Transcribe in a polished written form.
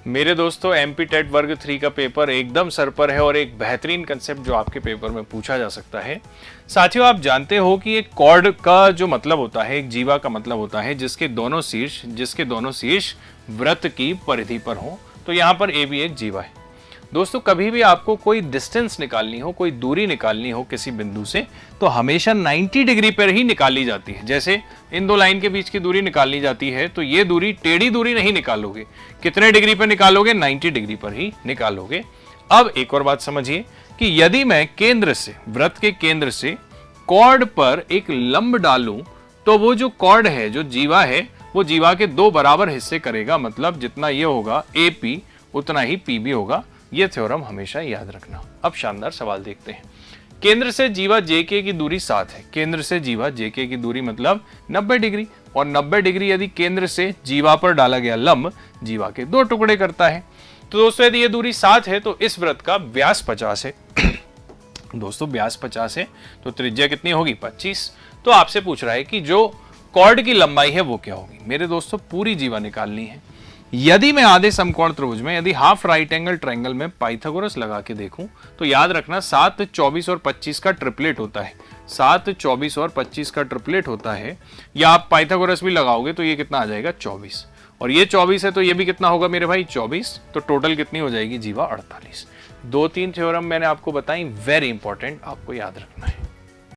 मेरे दोस्तों MP TET वर्ग 3 का पेपर एकदम सर पर है और एक बेहतरीन कंसेप्ट जो आपके पेपर में पूछा जा सकता है। साथियों, आप जानते हो कि एक कॉर्ड का जो मतलब होता है, एक जीवा का मतलब होता है जिसके दोनों शीर्ष वृत्त की परिधि पर हो। तो यहाँ पर ए भी एक जीवा है। दोस्तों, कभी भी आपको कोई डिस्टेंस निकालनी हो, कोई दूरी निकालनी हो किसी बिंदु से, तो हमेशा 90 डिग्री पर ही निकाली जाती है। जैसे इन दो लाइन के बीच की दूरी निकालनी जाती है तो ये दूरी टेढ़ी दूरी नहीं निकालोगे। कितने डिग्री पर निकालोगे? 90 डिग्री पर ही निकालोगे। अब एक और बात समझिए कि यदि मैं वृत्त के केंद्र से कॉर्ड पर एक लंब डालूं तो वो जो कॉर्ड है, जो जीवा है, वो जीवा के दो बराबर हिस्से करेगा। मतलब जितना ये होगा AP उतना ही PB होगा। ये थ्योरम हमेशा याद रखना। अब शानदार सवाल देखते हैं। केंद्र से जीवा JK की दूरी 7 है। केंद्र से जीवा JK की दूरी मतलब 90 डिग्री, और 90 डिग्री यदि केंद्र से जीवा पर डाला गया लंब जीवा के दो टुकड़े करता है। तो दोस्तों, यदि ये दूरी 7 है तो इस वृत्त का व्यास 50 है। दोस्तों, व्यास 50 है तो त्रिज्या कितनी होगी? 25। तो आपसे पूछ रहा है कि जो कॉर्ड की लंबाई है वो क्या होगी। मेरे दोस्तों, पूरी जीवा निकालनी है। यदि मैं आधे समकोण त्रिभुज में, यदि हाफ राइट एंगल ट्रायंगल में पाइथागोरस लगा के देखूं तो याद रखना 7, 24 और 25 का ट्रिपलेट होता है। 7, 24 और 25 का ट्रिपलेट होता है। या आप पाइथागोरस भी लगाओगे तो ये कितना आ जाएगा? 24। और ये 24 है तो ये भी कितना होगा मेरे भाई? 24। तो टोटल कितनी हो जाएगी जीवा? 48। 2-3 थ्योरम मैंने आपको बताई, वेरी इंपॉर्टेंट, आपको याद रखना है।